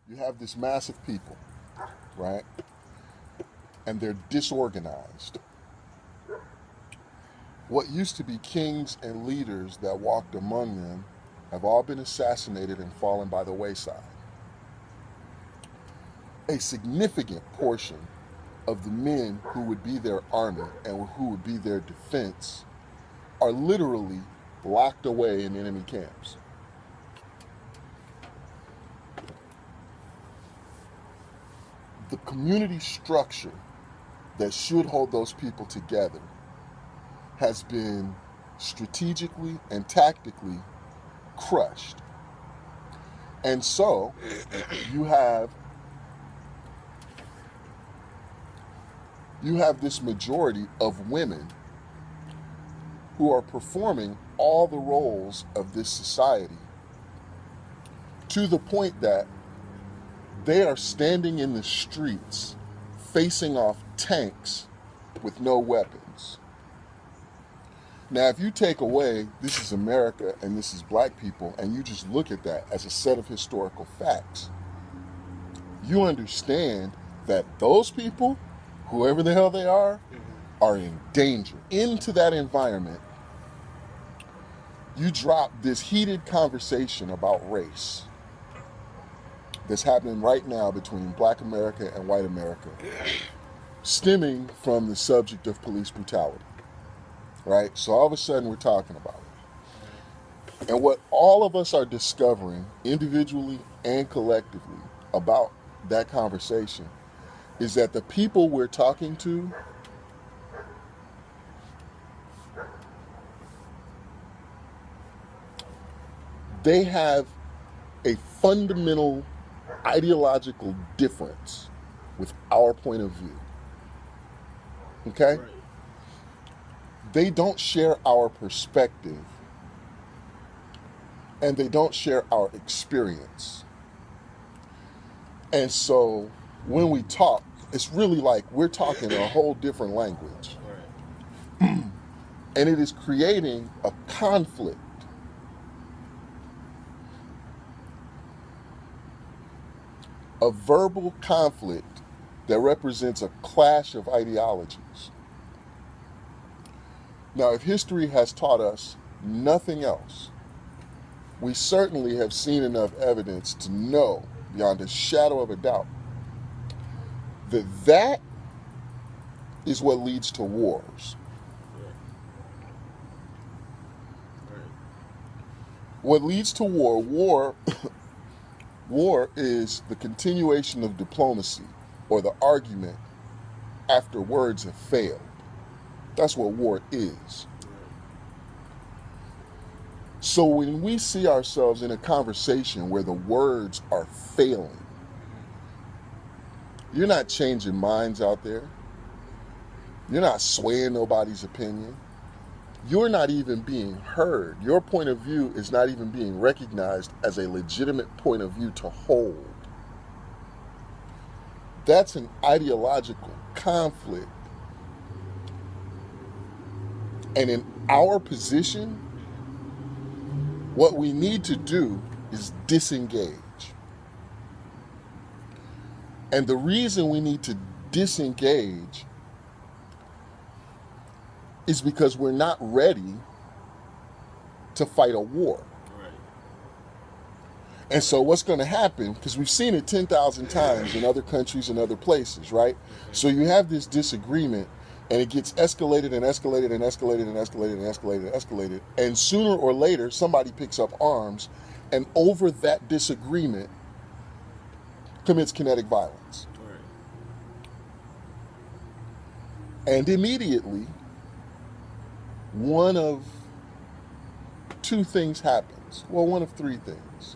You have this mass of people, right? And they're disorganized. What used to be kings and leaders that walked among them have all been assassinated and fallen by the wayside. A significant portion of the men who would be their army and who would be their defense are literally locked away in enemy camps. The community structure that should hold those people together has been strategically and tactically crushed. And so you have this majority of women who are performing all the roles of this society to the point that they are standing in the streets facing off tanks with no weapons. Now, if you take away this is America and this is black people, and you just look at that as a set of historical facts, you understand that those people, whoever the hell they are in danger. Into that environment, you drop this heated conversation about race that's happening right now between black America and white America, stemming from the subject of police brutality, right? So all of a sudden we're talking about it. And what all of us are discovering individually and collectively about that conversation is that the people we're talking to they have a fundamental ideological difference with our point of view. Okay? Right. They don't share our perspective and they don't share our experience. And so when we talk, it's really like we're talking a whole different language. Right. And it is creating a conflict. A verbal conflict that represents a clash of ideologies. Now, if history has taught us nothing else, we certainly have seen enough evidence to know, beyond a shadow of a doubt, that that is what leads to wars. Right. What leads to war war is the continuation of diplomacy or the argument after words have failed. That's what war is. So when we see ourselves in a conversation where the words are failing, you're not changing minds out there. You're not swaying nobody's opinion. You're not even being heard. Your point of view is not even being recognized as a legitimate point of view to hold. That's an ideological conflict. And in our position, what we need to do is disengage. And the reason we need to disengage is because we're not ready to fight a war. Right. And so what's going to happen, because we've seen it 10,000 times in other countries and other places, right? So you have this disagreement and it gets escalated and escalated and escalated and escalated and escalated and escalated. And sooner or later, somebody picks up arms and over that disagreement commits kinetic violence. Right. And immediately, one of two things happens. Well, one of three things.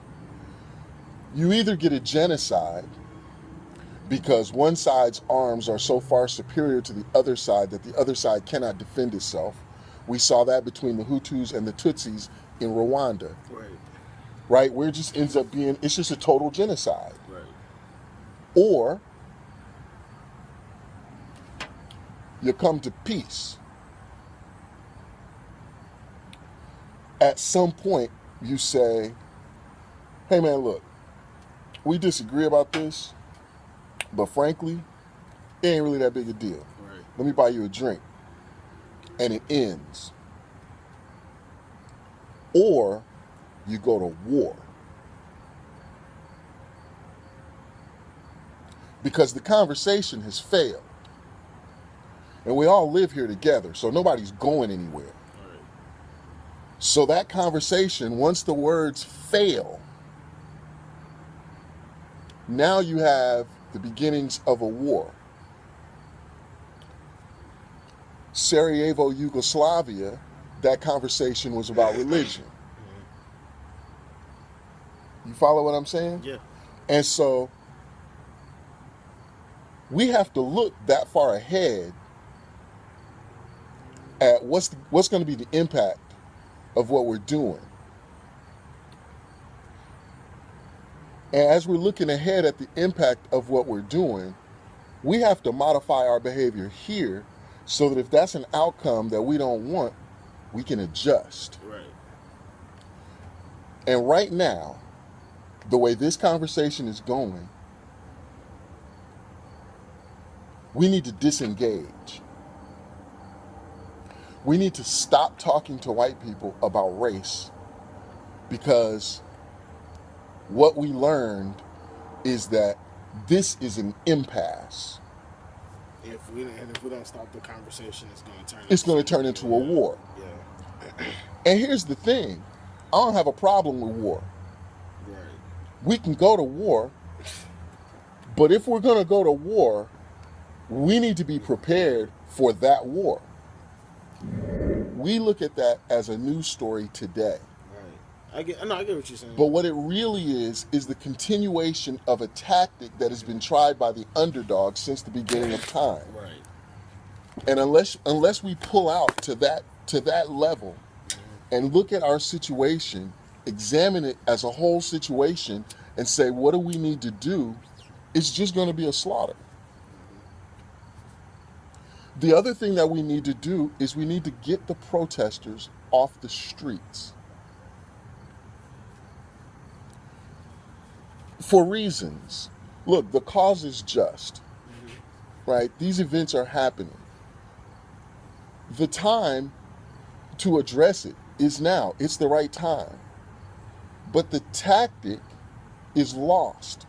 You either get a genocide because one side's arms are so far superior to the other side that the other side cannot defend itself. We saw that between the Hutus and the Tutsis in Rwanda. Right. Right? Where it just ends up being, it's just a total genocide. Right. Or you come to peace. At some point, you say, hey man, look, we disagree about this, but frankly, it ain't really that big a deal. Right. Let me buy you a drink. And it ends. Or you go to war. Because the conversation has failed. And we all live here together, so nobody's going anywhere. Right. So that conversation, once the words fail, now you have the beginnings of a war. Sarajevo, Yugoslavia, that conversation was about religion. You follow what I'm saying? Yeah. And so we have to look that far ahead at what's going to be the impact of what we're doing. And as we're looking ahead at the impact of what we're doing, we have to modify our behavior here so that if that's an outcome that we don't want, we can adjust. Right. And right now, the way this conversation is going, we need to disengage. We need to stop talking to white people about race, because what we learned is that this is an impasse. If we don't stop the conversation, it's going to turn into a war. Yeah. And here's the thing. I don't have a problem with war. Right. We can go to war, but if we're going to go to war, we need to be prepared for that war. We look at that as a news story today. Right. I get what you're saying. But what it really is the continuation of a tactic that has been tried by the underdog since the beginning of time. Right. And unless we pull out to that level and look at our situation, examine it as a whole situation, and say, what do we need to do? It's just going to be a slaughter. The other thing that we need to do is we need to get the protesters off the streets. For reasons. Look, the cause is just, right? These events are happening. The time to address it is now. It's the right time. But the tactic is lost.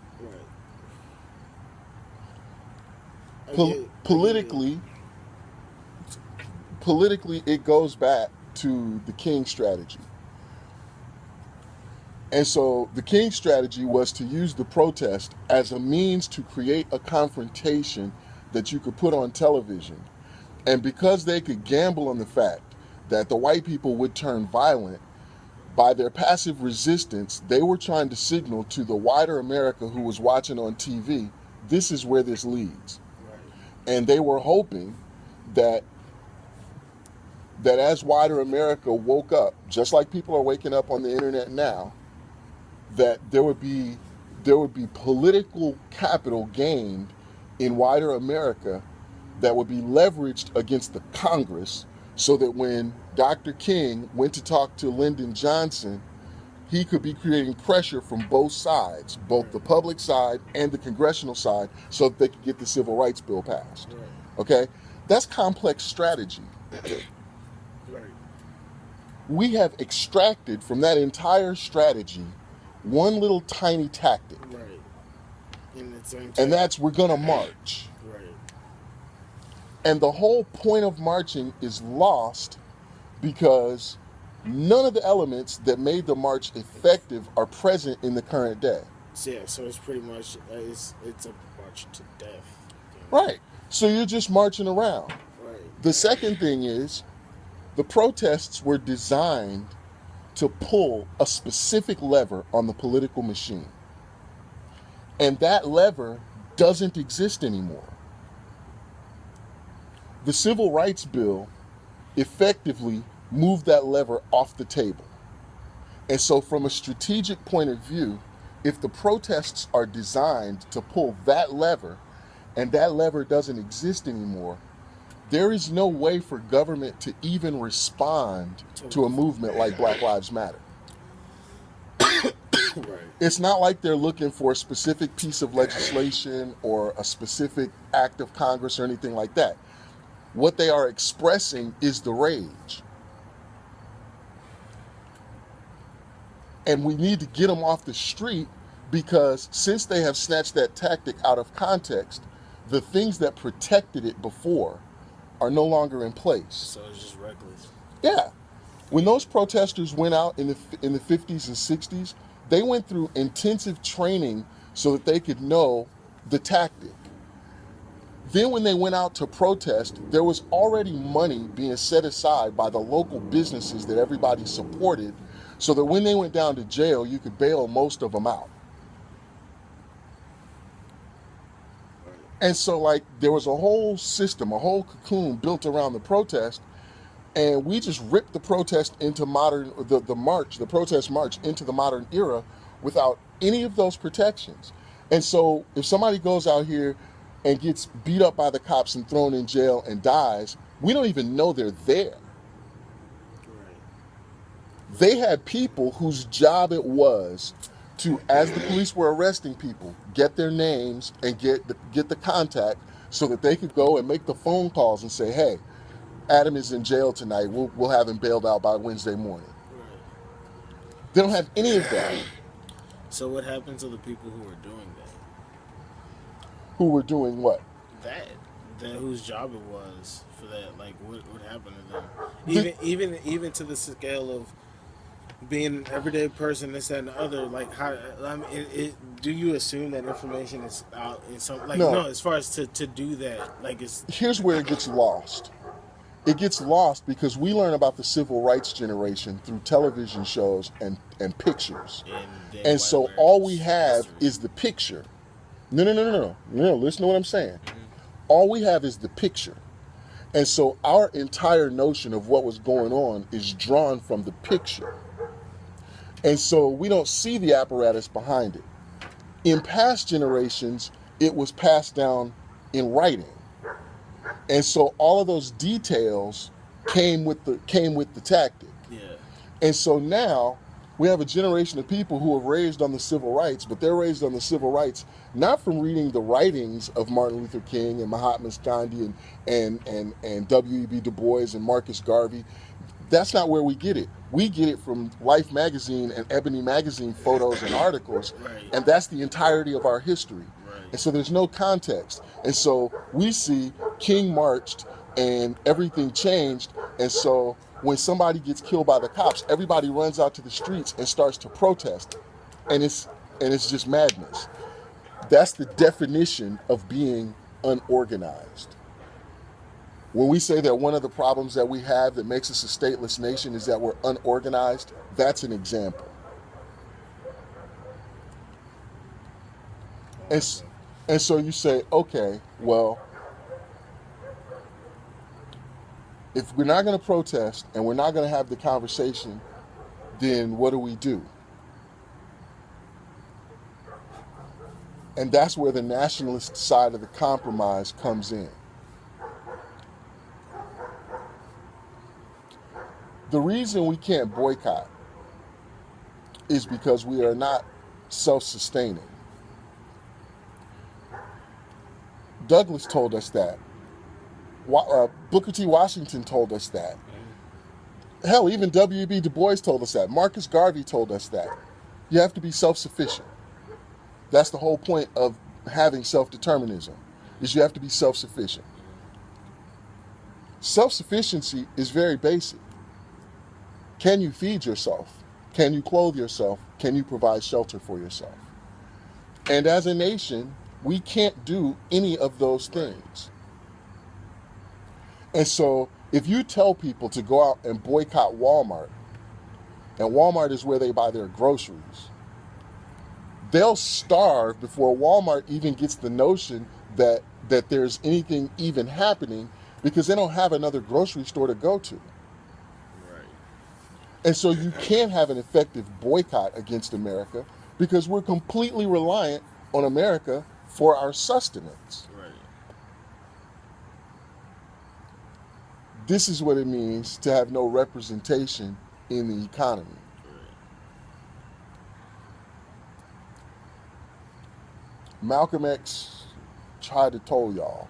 Right. Politically, it goes back to the King strategy. And so the King strategy was to use the protest as a means to create a confrontation that you could put on television. And because they could gamble on the fact that the white people would turn violent, by their passive resistance, they were trying to signal to the wider America who was watching on TV, this is where this leads. Right. And they were hoping that as wider America woke up, just like people are waking up on the internet now, that there would be political capital gained in wider America that would be leveraged against the Congress, so that when Dr. King went to talk to Lyndon Johnson, he could be creating pressure from both sides, both the public side and the congressional side, so that they could get the Civil Rights Bill passed. Right. Okay? That's complex strategy. Right. We have extracted from that entire strategy one little tiny tactic. Right. And that's, we're going to march. Right. And the whole point of marching is lost because none of the elements that made the march effective are present in the current day. Yeah, so it's pretty much, it's a march to death. Right. So you're just marching around. Right. The second thing is, the protests were designed to pull a specific lever on the political machine. And that lever doesn't exist anymore. The Civil Rights Bill effectively moved that lever off the table. And so from a strategic point of view, if the protests are designed to pull that lever, and that lever doesn't exist anymore, there is no way for government to even respond to a movement like Black Lives Matter. Right. It's not like they're looking for a specific piece of legislation or a specific act of Congress or anything like that. What they are expressing is the rage. And we need to get them off the street because since they have snatched that tactic out of context, the things that protected it before are no longer in place. So it's just reckless. Yeah. When those protesters went out in the 50s and 60s, they went through intensive training so that they could know the tactic. Then when they went out to protest, there was already money being set aside by the local businesses that everybody supported so that when they went down to jail, you could bail most of them out. Right. And so like there was a whole system, a whole cocoon built around the protest, and we just ripped the protest into the protest march into the modern era without any of those protections. And so if somebody goes out here and gets beat up by the cops and thrown in jail and dies, we don't even know they're there. Right. They had people whose job it was to, as the police were arresting people, get their names and get the contact so that they could go and make the phone calls and say, hey, Adam is in jail tonight. We'll have him bailed out by Wednesday morning. Right. They don't have any of that. So what happened to the people who were doing that? Who were doing what? That whose job it was for that? Like what happened to them? Even to the scale of being an everyday person, this that, and the other. Like how? I mean, do you assume that information is out in some? Like No. no, as far as to do that, like it's Here's where it gets lost. It gets lost because we learn about the civil rights generation through television shows and pictures. And so all we have is the picture. No, listen to what I'm saying. Mm-hmm. All we have is the picture. And so our entire notion of what was going on is drawn from the picture. And so we don't see the apparatus behind it. In past generations, it was passed down in writing. And so all of those details came with the tactic. Yeah. And so now we have a generation of people who are raised on the civil rights, but they're raised on the civil rights not from reading the writings of Martin Luther King and Mahatma Gandhi and W.E.B. Du Bois and Marcus Garvey. That's not where we get it. We get it from Life magazine and Ebony magazine photos and articles, Right. and that's the entirety of our history. Right. And so there's no context. And so we see King marched and everything changed. And so when somebody gets killed by the cops, everybody runs out to the streets and starts to protest. And it's just madness. That's the definition of being unorganized. When we say that one of the problems that we have that makes us a stateless nation is that we're unorganized, that's an example. And so you say, okay, well, if we're not going to protest and we're not going to have the conversation, then what do? And that's where the nationalist side of the compromise comes in. The reason we can't boycott is because we are not self-sustaining. Douglas told us that. Booker T. Washington told us that. Hell, even W.E.B. Du Bois told us that. Marcus Garvey told us that. You have to be self-sufficient. That's the whole point of having self-determinism, is you have to be self-sufficient. Self-sufficiency is very basic. Can you feed yourself? Can you clothe yourself? Can you provide shelter for yourself? And as a nation, we can't do any of those things. And so if you tell people to go out and boycott Walmart, and Walmart is where they buy their groceries, they'll starve before Walmart even gets the notion that there's anything even happening because they don't have another grocery store to go to. Right. And so you can't have an effective boycott against America because we're completely reliant on America for our sustenance. Right. This is what it means to have no representation in the economy. Malcolm X tried to tell y'all,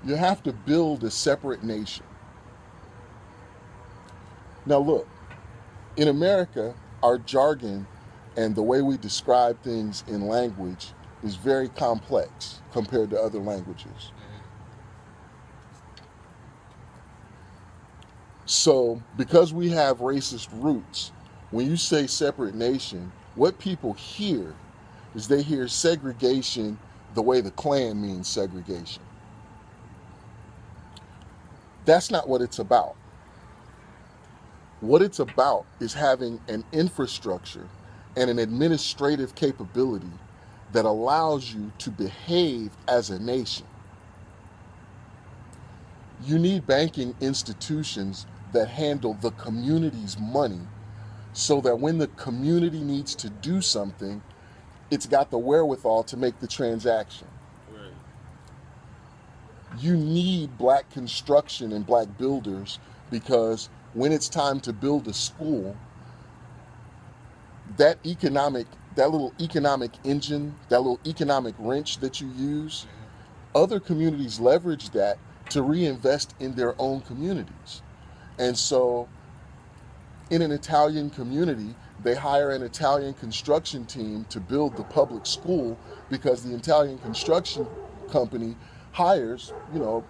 you have to build a separate nation. Now, look, in America, our jargon and the way we describe things in language is very complex compared to other languages. So, because we have racist roots, when you say separate nation, what people hear is they hear segregation the way the Klan means segregation. That's not what it's about. What it's about is having an infrastructure and an administrative capability that allows you to behave as a nation. You need banking institutions that handle the community's money so that when the community needs to do something, it's got the wherewithal to make the transaction. Right. You need black construction and black builders because when it's time to build a school, that little economic engine, that little economic wrench that you use, other communities leverage that to reinvest in their own communities. And so in an Italian community, they hire an Italian construction team to build the public school because the Italian construction company hires, 12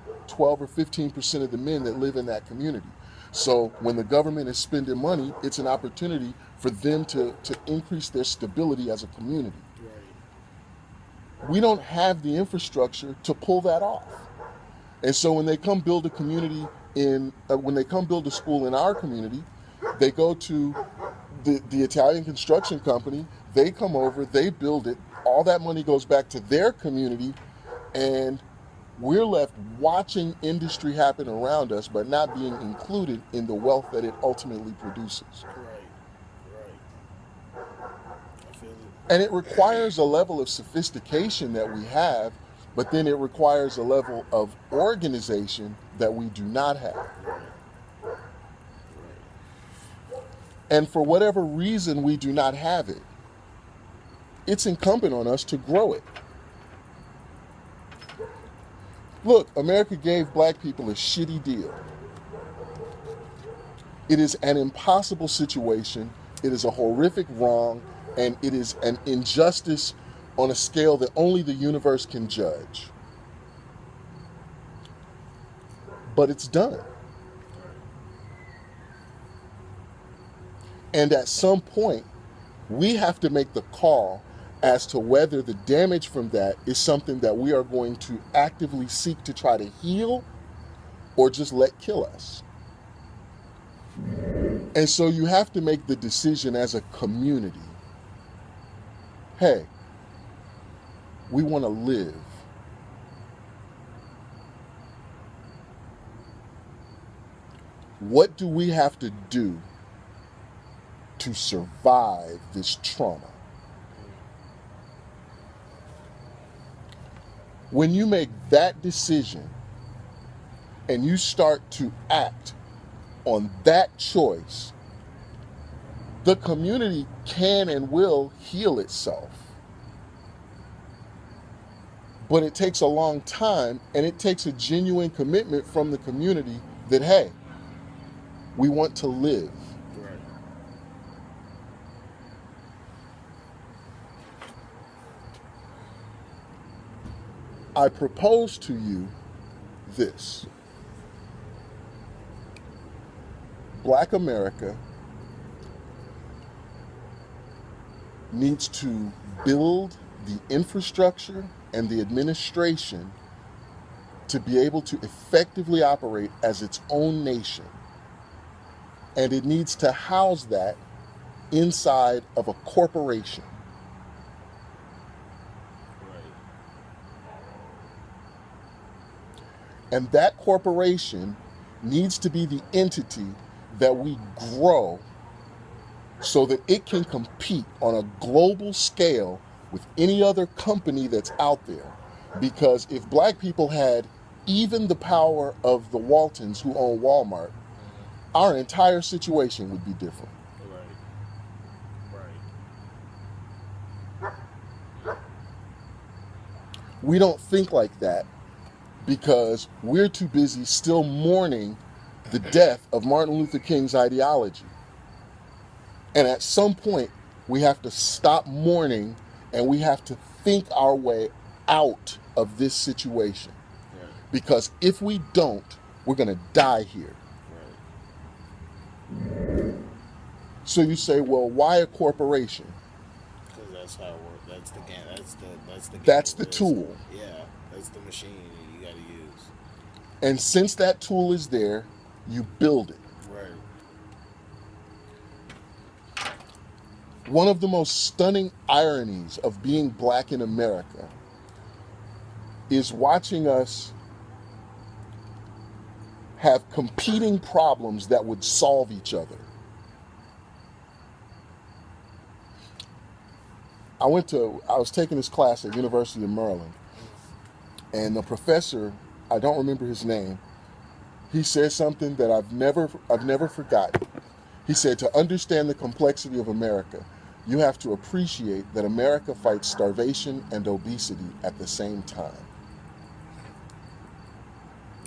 or 15% of the men that live in that community. So when the government is spending money, it's an opportunity for them to increase their stability as a community. Right. We don't have the infrastructure to pull that off. And so when they come build a community when they come build a school in our community, they go to the Italian construction company, they come over, they build it, all that money goes back to their community, and we're left watching industry happen around us, but not being included in the wealth that it ultimately produces. Right. I feel it. And it requires a level of sophistication that we have, but then it requires a level of organization that we do not have. And for whatever reason we do not have it, it's incumbent on us to grow it. Look, America gave black people a shitty deal. It is an impossible situation. It is a horrific wrong, and it is an injustice on a scale that only the universe can judge. But it's done. And at some point, we have to make the call as to whether the damage from that is something that we are going to actively seek to try to heal or just let kill us. And so you have to make the decision as a community. Hey, we want to live. What do we have to do to survive this trauma? When you make that decision and you start to act on that choice, the community can and will heal itself. But it takes a long time, and it takes a genuine commitment from the community that, hey, we want to live. Right. I propose to you this. Black America needs to build the infrastructure and the administration to be able to effectively operate as its own nation. And it needs to house that inside of a corporation. And that corporation needs to be the entity that we grow so that it can compete on a global scale with any other company that's out there. Because if black people had even the power of the Waltons who own Walmart, our entire situation would be different. Right. We don't think like that because we're too busy still mourning the death of Martin Luther King's ideology. And at some point, we have to stop mourning and we have to think our way out of this situation. Right. Because if we don't, we're going to die here. Right. So you say, well, why a corporation? Because that's how it works. That's the game. That's the game. That's the tool. Yeah, that's the machine that you got to use. And since that tool is there, you build it. Right. One of the most stunning ironies of being black in America is watching us have competing problems that would solve each other. I was taking this class at University of Maryland, and the professor, I don't remember his name, he said something that I've never forgotten. He said, to understand the complexity of America, you have to appreciate that America fights starvation and obesity at the same time.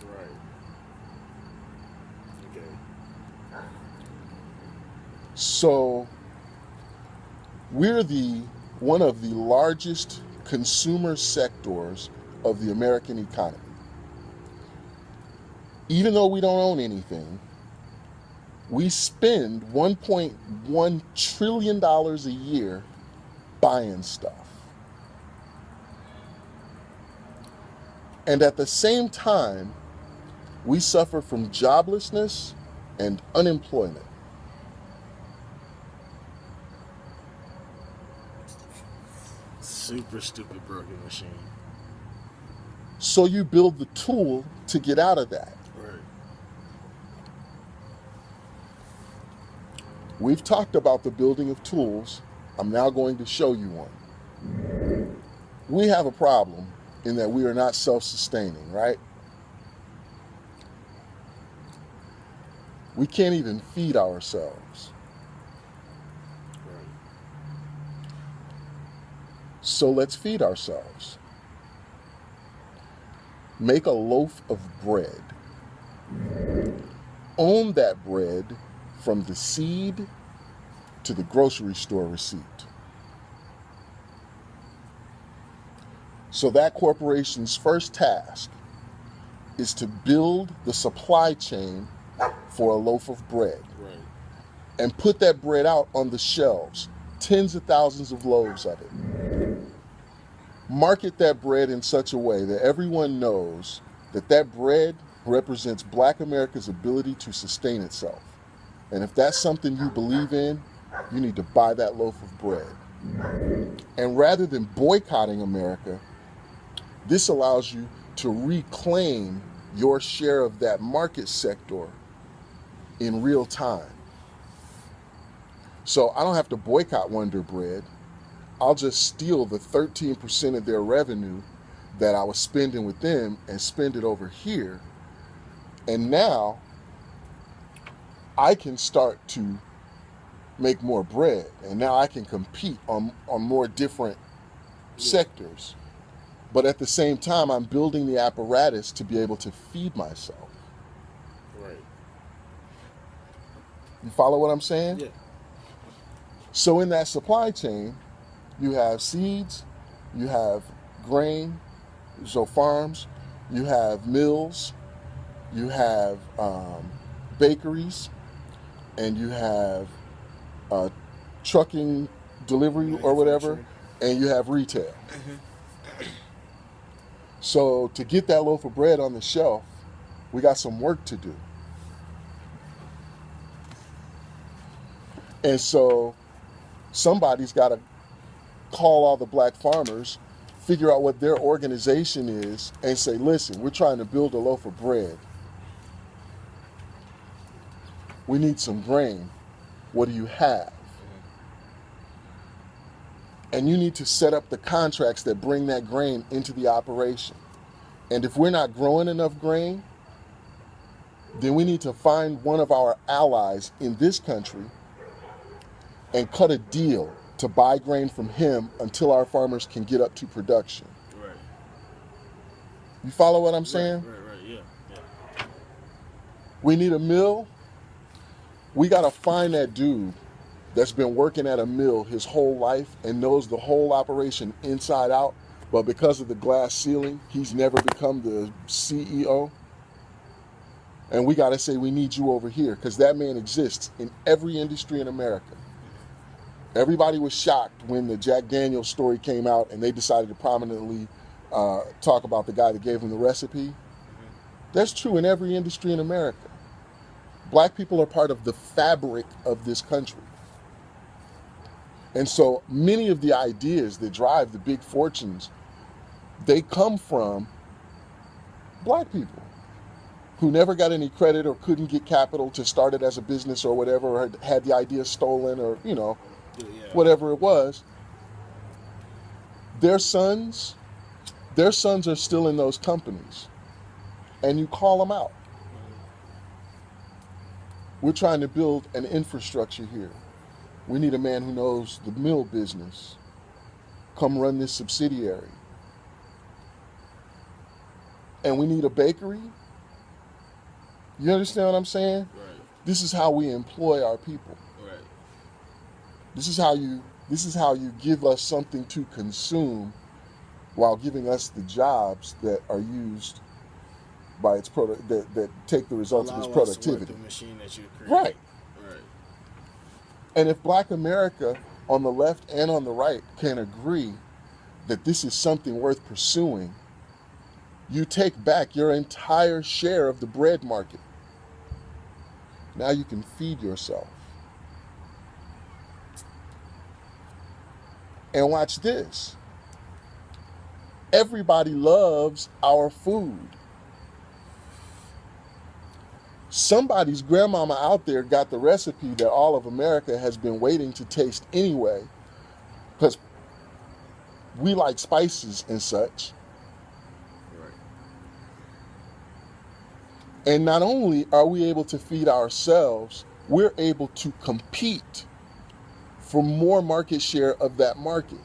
Right. Okay. So we're one of the largest consumer sectors of the American economy. Even though we don't own anything, we spend $1.1 trillion a year buying stuff. And at the same time, we suffer from joblessness and unemployment. Super stupid broken machine. So you build the tool to get out of that. Right. We've talked about the building of tools. I'm now going to show you one. We have a problem in that we are not self-sustaining, right? We can't even feed ourselves. Right. So let's feed ourselves. Make a loaf of bread. Own that bread from the seed to the grocery store receipt. So that corporation's first task is to build the supply chain for a loaf of bread. Right. And put that bread out on the shelves, tens of thousands of loaves of it. Market that bread in such a way that everyone knows that that bread represents Black America's ability to sustain itself. And if that's something you believe in, you need to buy that loaf of bread. And rather than boycotting America, this allows you to reclaim your share of that market sector in real time. So I don't have to boycott Wonder Bread. I'll just steal the 13% of their revenue that I was spending with them and spend it over here. And now I can start to make more bread. And now I can compete on more different sectors. But at the same time, I'm building the apparatus to be able to feed myself. Right. You follow what I'm saying? Yeah. So in that supply chain, you have seeds, you have grain, so farms, you have mills, you have bakeries, and you have trucking delivery or whatever, and you have retail. Mm-hmm. So to get that loaf of bread on the shelf, we got some work to do. And so somebody's got to call all the Black farmers, figure out what their organization is, and say, listen, we're trying to build a loaf of bread. We need some grain. What do you have? And you need to set up the contracts that bring that grain into the operation. And if we're not growing enough grain, then we need to find one of our allies in this country and cut a deal to buy grain from him until our farmers can get up to production. Right. You follow what I'm Right, saying? right, right. Yeah, yeah. We need a mill. We got to find that dude that's been working at a mill his whole life and knows the whole operation inside out, but because of the glass ceiling, he's never become the CEO. And we got to say, we need you over here because that man exists in every industry in America. Everybody was shocked when the Jack Daniels story came out and they decided to prominently talk about the guy that gave him the recipe. That's true in every industry in America. Black people are part of the fabric of this country. And so many of the ideas that drive the big fortunes, they come from black people who never got any credit or couldn't get capital to start it as a business or whatever, or had the idea stolen or, Yeah. whatever it was. Their sons, their sons are still in those companies. And you call them out. We're trying to build an infrastructure here. We need a man who knows the mill business. Come run this subsidiary. And we need a bakery. You understand what I'm saying? Right, This is how we employ our people. right. This is how you give us something to consume while giving us the jobs that are used by its that take the results of its Allow us to work productivity. the machine that you create. Right. Right. And if Black America on the left and on the right can agree that this is something worth pursuing, you take back your entire share of the bread market. Now you can feed yourself. And watch this. Everybody loves our food. Somebody's grandmama out there got the recipe that all of America has been waiting to taste anyway, because we like spices and such. Right. And not only are we able to feed ourselves, we're able to compete for more market share of that market.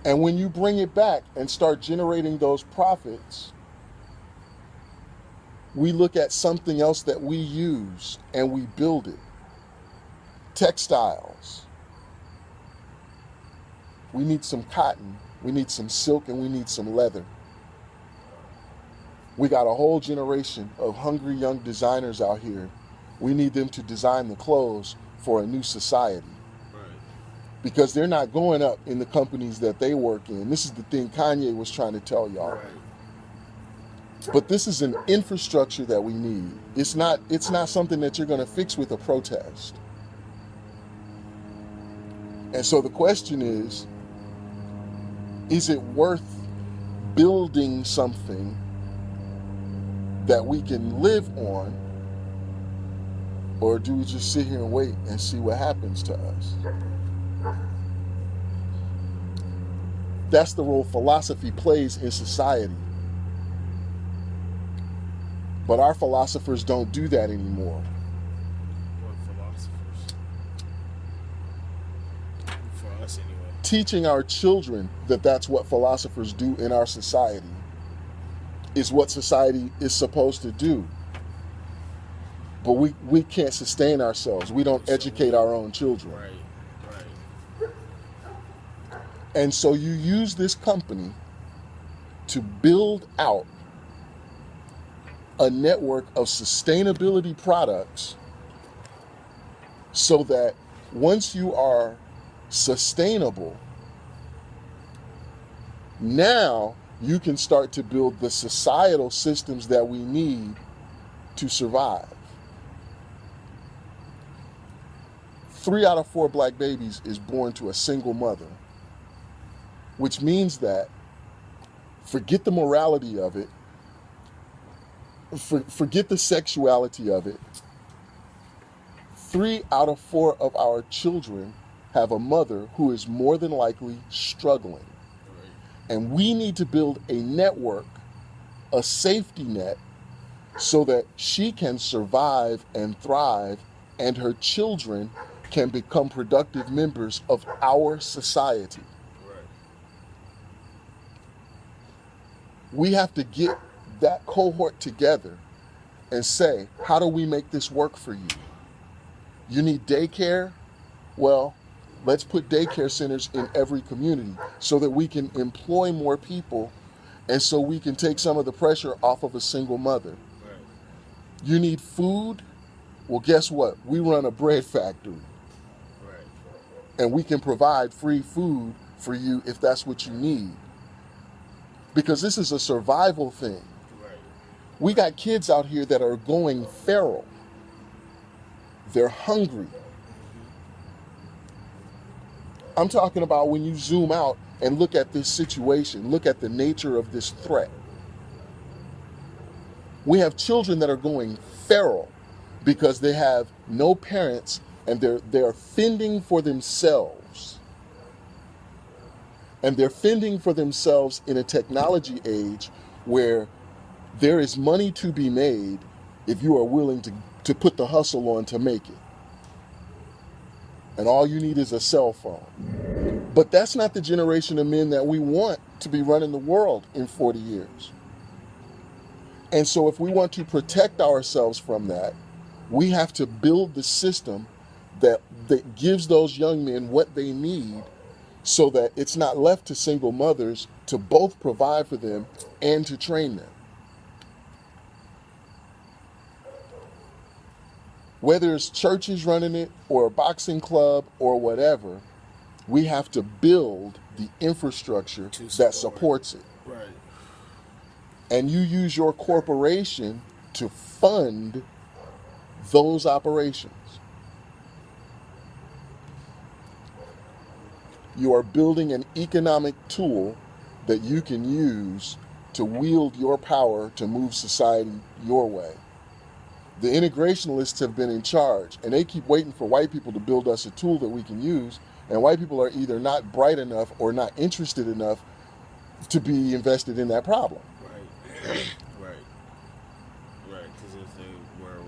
And when you bring it back and start generating those profits, we look at something else that we use and we build it. Textiles. We need some cotton, we need some silk, and we need some leather. We got a whole generation of hungry young designers out here. We need them to design the clothes for a new society. Right. Because they're not going up in the companies that they work in. This is the thing Kanye was trying to tell y'all. Right. But this is an infrastructure that we need. It's not something that you're going to fix with a protest. And so the question is it worth building something that we can live on, or do we just sit here and wait and see what happens to us? That's the role philosophy plays in society. But our philosophers don't do that anymore. What philosophers? For us, anyway. Teaching our children that that's what philosophers do in our society is what society is supposed to do. But we can't sustain ourselves. We don't educate our own children. Right, right. And so you use this company to build out a network of sustainability products so that once you are sustainable, now you can start to build the societal systems that we need to survive. 3 out of 4 Black babies is born to a single mother, which means that, forget the morality of it, forget the sexuality of it, 3 out of 4 of our children have a mother who is more than likely struggling. And we need to build a network, a safety net, so that she can survive and thrive and her children can become productive members of our society. Right. We have to get that cohort together and say, how do we make this work for you? You need daycare? Well, let's put daycare centers in every community so that we can employ more people and so we can take some of the pressure off of a single mother. Right. You need food? Well, guess what? We run a bread factory Right. and we can provide free food for you if that's what you need. Because this is a survival thing. Right. We got kids out here that are going feral. They're hungry. I'm talking about when you zoom out and look at this situation, look at the nature of this threat. We have children that are going feral because they have no parents and they're fending for themselves. And they're fending for themselves in a technology age where there is money to be made if you are willing to put the hustle on to make it. And all you need is a cell phone. But that's not the generation of men that we want to be running the world in 40 years. And so if we want to protect ourselves from that, we have to build the system that gives those young men what they need so that it's not left to single mothers to both provide for them and to train them. Whether it's churches running it or a boxing club or whatever, we have to build the infrastructure that supports it. Right. And you use your corporation to fund those operations. You are building an economic tool that you can use to wield your power to move society your way. The integrationists have been in charge, and they keep waiting for white people to build us a tool that we can use, and white people are either not bright enough or not interested enough to be invested in that problem. Right. Right. Right. Because if they were,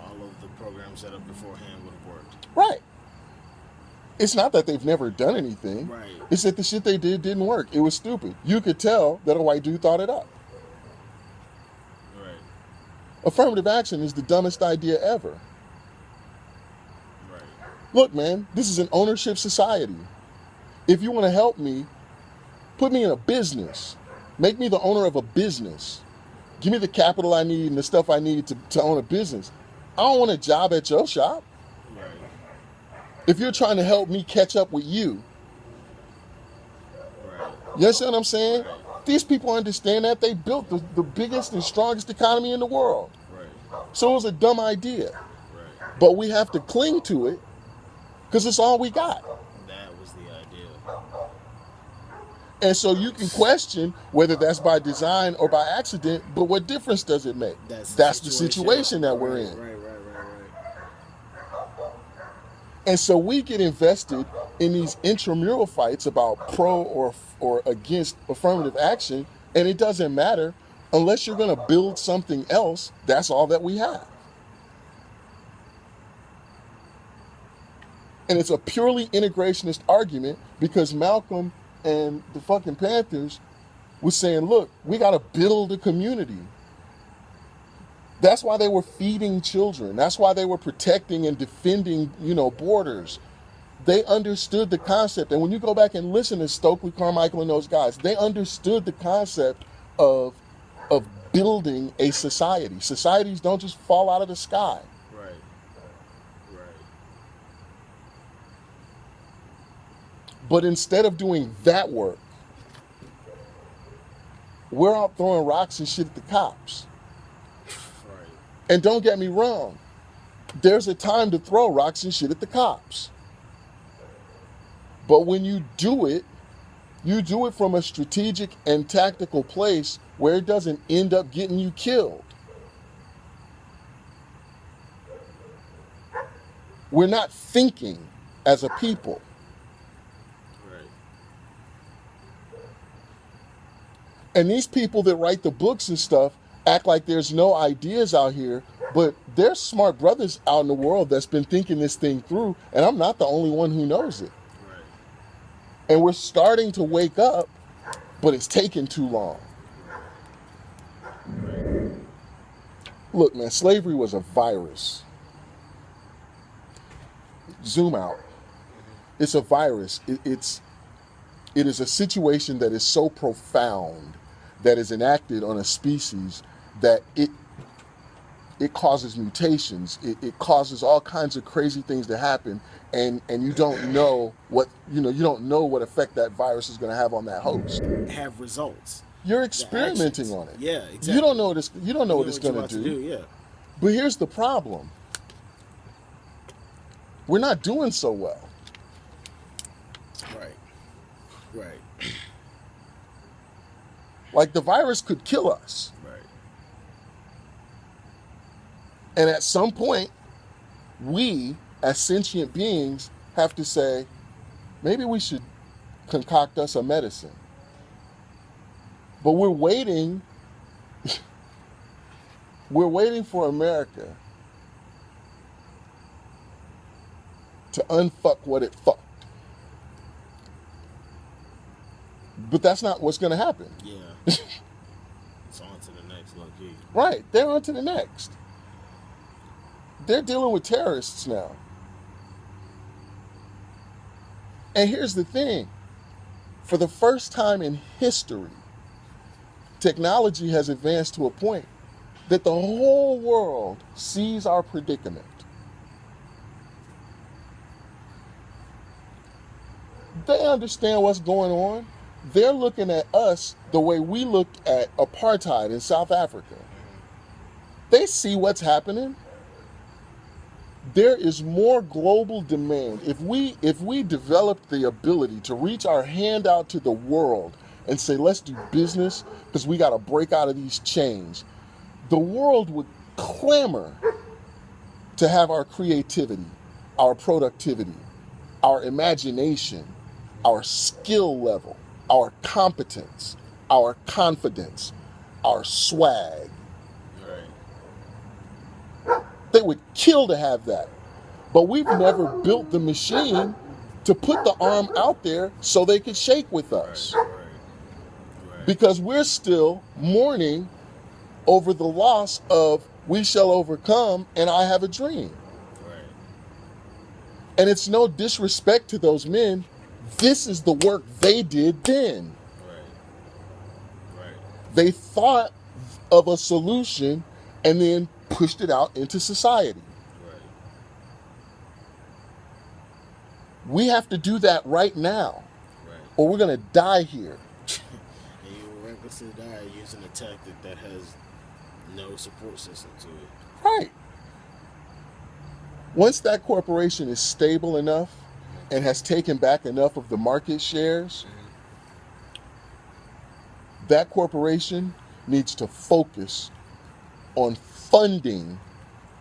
all of the programs set up beforehand would have worked. Right. It's not that they've never done anything. Right. It's that the shit they did didn't work. It was stupid. You could tell that a white dude thought it up. Right. Affirmative action is the dumbest idea ever. Right. Look, man, this is an ownership society. If you want to help me, put me in a business. Make me the owner of a business. Give me the capital I need and the stuff I need to own a business. I don't want a job at your shop. Right. If you're trying to help me catch up with you, Right. you understand what I'm saying? Right. These people understand that. They built the biggest and strongest economy in the world. Right. So it was a dumb idea. Right. But we have to cling to it because it's all we got. That was the idea. And so you can question whether that's by design or by accident, but what difference does it make? That's the situation that we're in. Right. And so we get invested in these intramural fights about pro or against affirmative action, and it doesn't matter unless you're going to build something else. That's all that we have. And it's a purely integrationist argument because Malcolm and the fucking Panthers was saying, look, we got to build a community. That's why they were feeding children. That's why they were protecting and defending, borders. They understood the concept. And when you go back and listen to Stokely Carmichael and those guys, they understood the concept of building a society. Societies don't just fall out of the sky. Right. Right. But instead of doing that work, we're out throwing rocks and shit at the cops. Right. And don't get me wrong, there's a time to throw rocks and shit at the cops. But when you do it from a strategic and tactical place where it doesn't end up getting you killed. We're not thinking as a people. Right. And these people that write the books and stuff act like there's no ideas out here, but there's smart brothers out in the world that's been thinking this thing through, and I'm not the only one who knows it. Right. And we're starting to wake up, but it's taking too long. Look, man, slavery was a virus. Zoom out. It's a virus. It is a situation that is so profound that is enacted on a species that it causes mutations. It causes all kinds of crazy things to happen, and you don't know what you don't know what effect that virus is going to have on that host. Have results. You're The experimenting actions. on it. Yeah, exactly. You don't know what you don't know what it's you're going about to do. Yeah. But here's the problem. We're not doing so well. Right. Right. Like the virus could kill us. Right. And at some point, we, as sentient beings, have to say, maybe we should concoct us a medicine. But we're waiting for America to unfuck what it fucked. But that's not what's going to happen. Yeah. It's on to the next, low key. Right, they're on to the next. They're dealing with terrorists now. And here's the thing. For the first time in history, technology has advanced to a point that the whole world sees our predicament. They understand what's going on. They're looking at us the way we looked at apartheid in South Africa. They see what's happening. There is more global demand. If we developed the ability to reach our hand out to the world and say, let's do business because we got to break out of these chains, the world would clamor to have our creativity, our productivity, our imagination, our skill level, our competence, our confidence, our swag. Right. They would kill to have that. But we've never built the machine to put the arm out there so they could shake with us. Right. Because we're still mourning over the loss of we shall overcome and I have a dream. Right. And it's no disrespect to those men. This is the work they did then. Right. They thought of a solution and then pushed it out into society. Right. We have to do that right now, Right. or we're going to die here. And you will recklessly die using a tactic that has no support system to it. Right. Once that corporation is stable enough and has taken back enough of the market shares, that corporation needs to focus on funding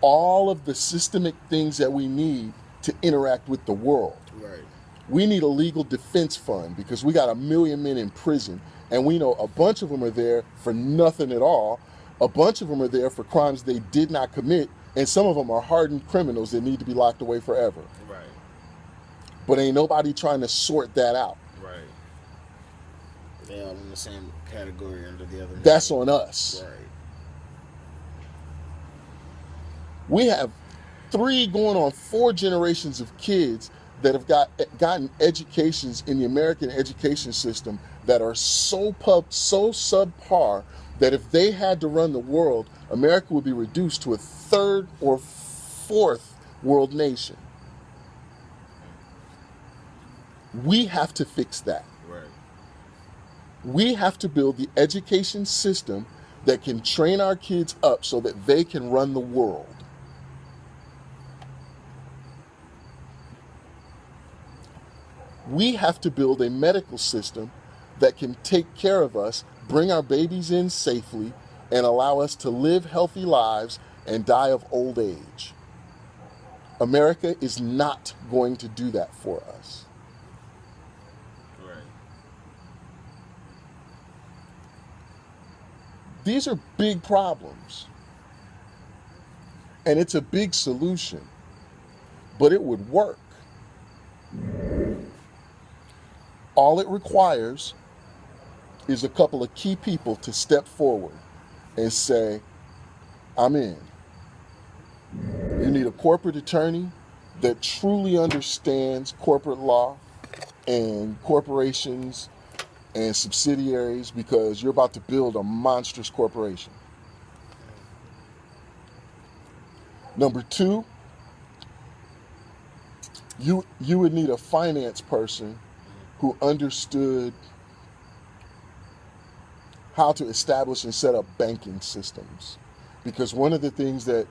all of the systemic things that we need to interact with the world. Right. We need a legal defense fund because we got 1 million men in prison, and we know a bunch of them are there for nothing at all. A bunch of them are there for crimes they did not commit, and some of them are hardened criminals that need to be locked away forever. Right. But ain't nobody trying to sort that out. Right. They all in the same category under the other. That's on us. Right. We have 3 going on 4 generations of kids that have gotten educations in the American education system that are so subpar that if they had to run the world, America would be reduced to a 3rd or 4th world nation. We have to fix that. Right. We have to build the education system that can train our kids up so that they can run the world. We have to build a medical system that can take care of us, bring our babies in safely, and allow us to live healthy lives and die of old age. America is not going to do that for us. Right. These are big problems. And it's a big solution. But it would work. All it requires is a couple of key people to step forward and say, I'm in. You need a corporate attorney that truly understands corporate law and corporations and subsidiaries, because you're about to build a monstrous corporation. Number two, you would need a finance person who understood how to establish and set up banking systems, because one of the things that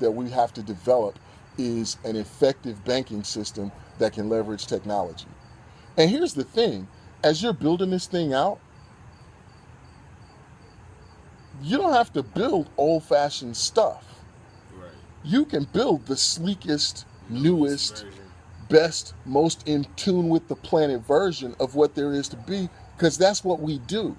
we have to develop is an effective banking system that can leverage technology. And here's the thing, as you're building this thing out, you don't have to build old-fashioned stuff. Right. You can build the sleekest, newest, version. best, most in tune with the planet version of what there is to be, because that's what we do.